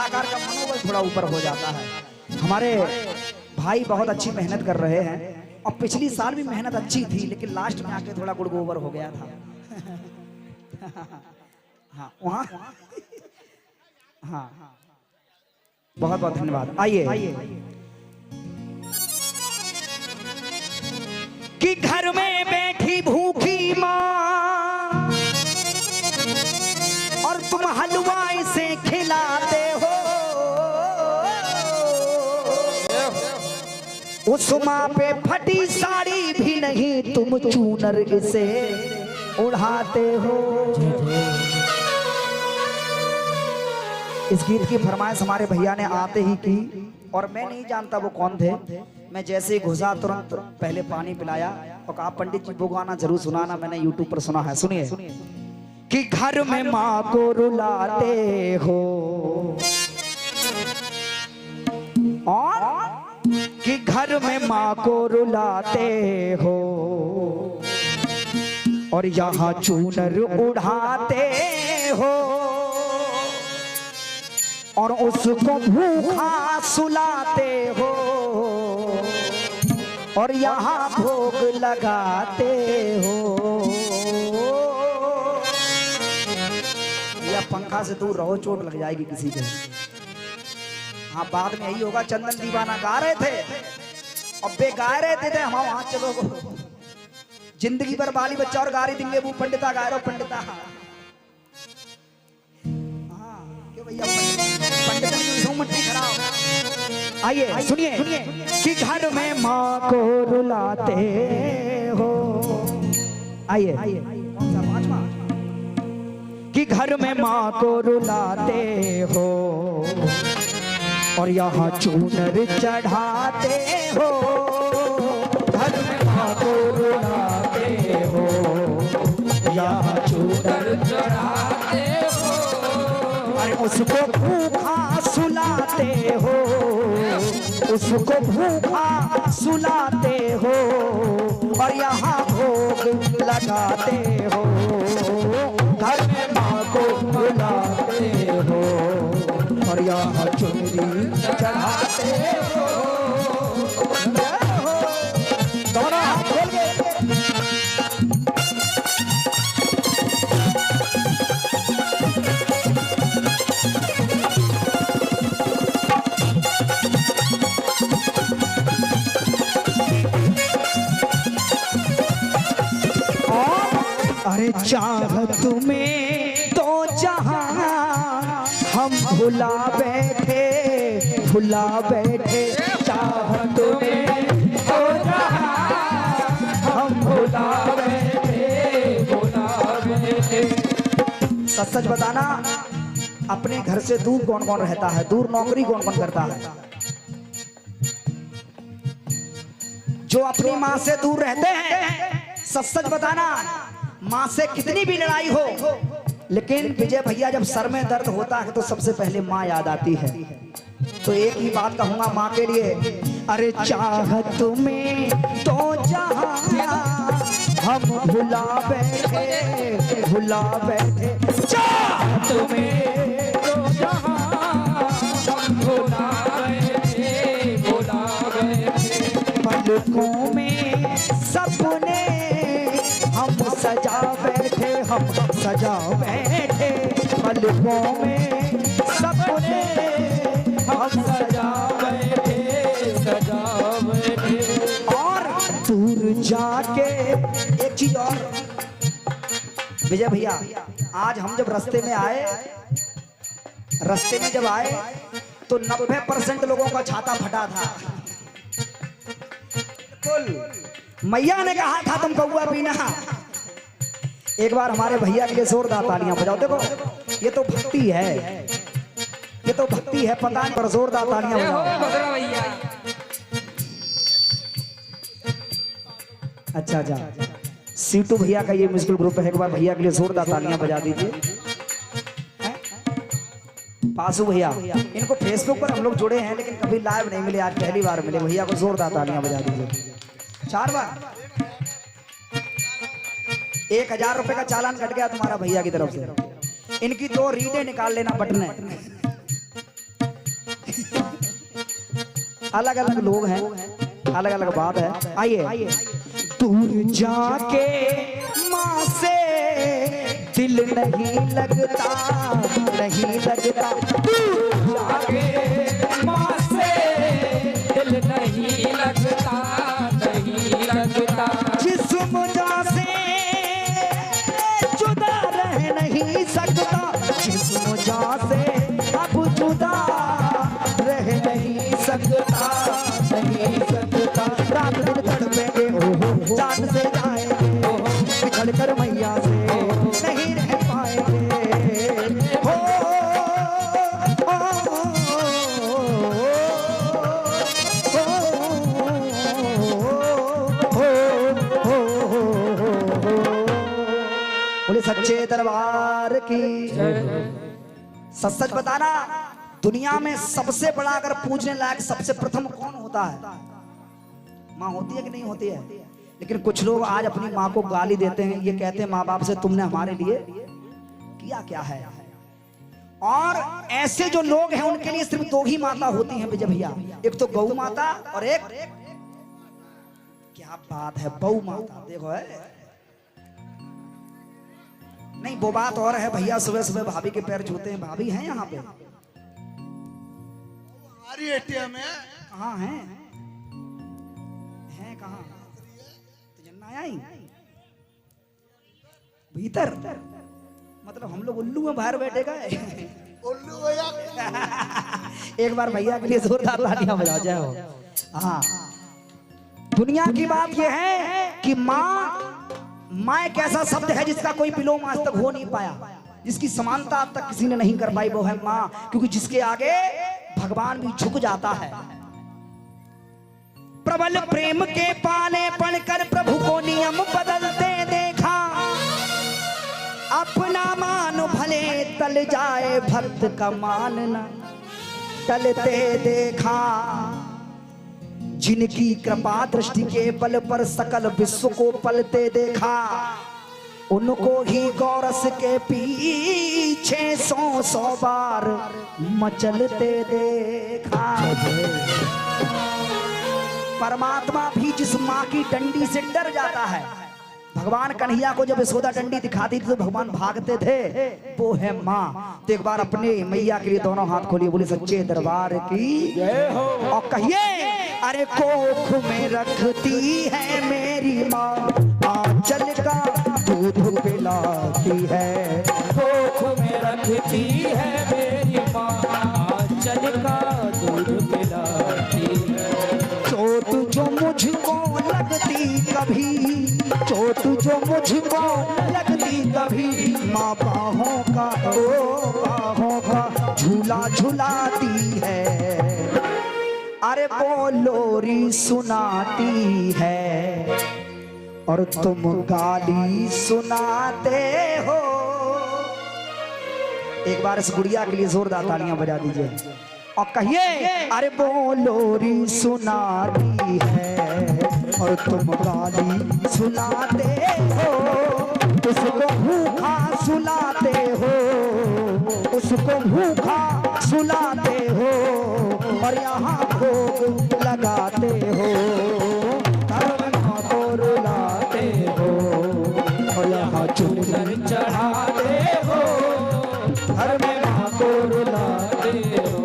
कलाकार का मनोबल थोड़ा ऊपर हो जाता है। हमारे भाई बहुत अच्छी मेहनत कर रहे हैं और पिछली साल भी मेहनत अच्छी थी, लेकिन लास्ट में आके थोड़ा गुड़ गोबर हो गया था। हाँ वहाँ हाँ बहुत बहुत धन्यवाद। आइए कि घर में बैठी भूखी माँ और तुम हलवाई से खिलाते हो, उस माँ पे फटी साड़ी भी नहीं तुम चूनर से उड़ाते हो। इस गीत की फरमाइश हमारे भैया ने आते ही की और मैं नहीं जानता वो कौन थे। मैं जैसे ही घुसा तुरंत पहले पानी पिलाया और कहा पंडित जी वो गाना जरूर सुनाना, मैंने यूट्यूब पर सुना है। सुनिए कि घर में माँ को रुलाते हो और कि घर में माँ को रुलाते हो और यहाँ चूनर उड़ाते हो और उसको भूखा सुलाते हो और यहाँ भोग लगाते हो। या पंखा से दूर रहो, चोट लग जाएगी किसी के। हाँ बाद में यही होगा। चंदन दीवाना गा रहे थे और बे गा रहे थे हम वहां चलो जिंदगी पर बाली बच्चा और गारी देंगे वो पंडिता गा रहे हो पंडिता। हाँ क्यों भैया पंडिता मट्टी खराब। आइए सुनिए कि घर में माँ को रुलाते हो। आइए कौन सा पांचवा कि घर में माँ को रुलाते हो और यहाँ चूनर चढ़ाते हो। घर में माँ को रुलाते हो यहाँ चूनर चढ़ाते हो। अरे उसको भूखा सुलाते हो, उसको भूखा सुलाते हो और यहाँ भोग लगाते हो। घर में माँ को रुलाते हो और यहाँ चुनरी चढ़ाते हो। दोनों हाथ खोल के अरे चाहत में तो जहां हम भुला बैठे चाहत में तो जहां हम भुला बैठे। सच बताना अपने घर से दूर कौन कौन रहता है, दूर नौकरी कौन कौन करता है? जो अपनी माँ से दूर रहते हैं सच बताना माँ से कितनी भी लड़ाई हो, लेकिन विजय भैया जब सर में दर्द होता है तो सबसे पहले माँ याद आती है। तो एक ही बात कहूंगा माँ के लिए, अरे चाहत में तो जहां हम भुला बैठे चाहत में तो जहां हम भुला बैठे पलकों में सपने हम सजा बैठे पलकों में सपने हम सजा बैठे और दूर जाके। एक चीज और विजय भैया, आज हम जब रास्ते में जब आए तो 90% लोगों का छाता फटा था। मैया ने कहा था तुम कौआ पीना। एक बार हमारे भैया के लिए जोरदार तालियां बजाओ। देखो ये तो भक्ति है, ये तो भक्ति है, पता नहीं पर जोरदार तालियां बजाओ। अच्छा सीटू भैया का ये म्यूजिकल ग्रुप है। एक बार भैया के लिए जोरदार तालियां बजा दीजिए। पासू भैया, इनको फेसबुक पर हम लोग जुड़े हैं लेकिन कभी लाइव नहीं मिले, आज पहली बार मिले। भैया को जोरदार तालियां बजा दीजिए। 4 बार 1000 रुपए का चालान कट गया तुम्हारा भैया की तरफ से। इनकी 2 रीडें निकाल लेना बटने। अलग अलग लोग हैं, अलग अलग बात है। आइए। दूर जाके माँ से दिल नहीं लगता, नहीं लगता, दूर जाके माँ से दिल नहीं लगता, नहीं लगता, जिस्म जान से जुदा रह नहीं सकता, जिस्म जान से अब जुदा रह नहीं सकता, नहीं सकता, रात दिन तड़पेंगे ओहो जान से जाएंगे, बिछड़ कर मैया से नहीं रह पाएंगे, हो बोले सच्चे दरबार की। सच सच बताना, दुनिया में सबसे बड़ा अगर पूछने लायक सबसे प्रथम कौन होता है? माँ होती है कि नहीं होती है? लेकिन कुछ लोग आज अपनी माँ को गाली देते हैं, ये कहते हैं माँ बाप से तुमने हमारे लिए किया क्या है। और ऐसे जो लोग हैं उनके लिए सिर्फ दो ही माता होती हैं विजय भैया, एक तो गौ माता और एक क्या बात है बहू माता। देखो है नहीं, वो बात और है भैया, सुबह सुबह भाभी के पैर छूते हैं। भाभी हैं यहाँ पे? हमारी एटीएम है। कहाँ हैं? हैं कहाँ? तो जन्ना आया ही भीतर, मतलब हम लोग उल्लू में बाहर बैठे गए। उल्लू भैया एक बार भैया के लिए जोरदार तालियां बजा जाओ। हाँ, दुनिया की बात यह है कि माँ एक ऐसा शब्द है जिसका कोई विलोम आज तक हो नहीं पाया, जिसकी समानता अब तक किसी ने नहीं कर पाई, वो है माँ। क्योंकि जिसके आगे भगवान भी झुक जाता है। प्रबल प्रेम के पाने पढ़कर प्रभु को नियम बदलते देखा, अपना मान भले तल जाए भक्त का मानना टलते देखा, जिनकी कृपा दृष्टि के बल पर सकल विश्व को पलते देखा, उनको ही गौरस के पीछे 100 बार मचलते देखा। परमात्मा भी जिस माँ की डंडी से डर जाता है, भगवान कन्हैया को जब यशोदा डंडी दिखाती थी तो भगवान भागते थे, वो है माँ। तो एक बार अपने मैया के लिए दोनों हाथ खोलिए, बोले सच्चे दरबार की जय हो, और कहिए अरे कोख में रखती है मेरी माँ, आंचल का दूध पिलाती है, कोख में रखती है मेरी माँ, आंचल का दूध पिलाती है, चोट जो मुझको लगती कभी, चोट जो मुझको लगती कभी, माँ बाहों का झूला झुलाती है, अरे वो लोरी सुनाती है और तुम गाली सुनाते हो। एक बार इस गुड़िया के लिए जोरदार तालियां बजा दीजिए और कहिए अरे वो लोरी सुनाती है और तुम गाली सुनाते हो, उसको भूखा सुलाते हो, उसको भूखा सुलाते हो और यहाँ भोग लगाते हो, धर्म को रुलाते हो और यहाँ चुनर चढ़ाते हो, धर्म को रुलाते हो।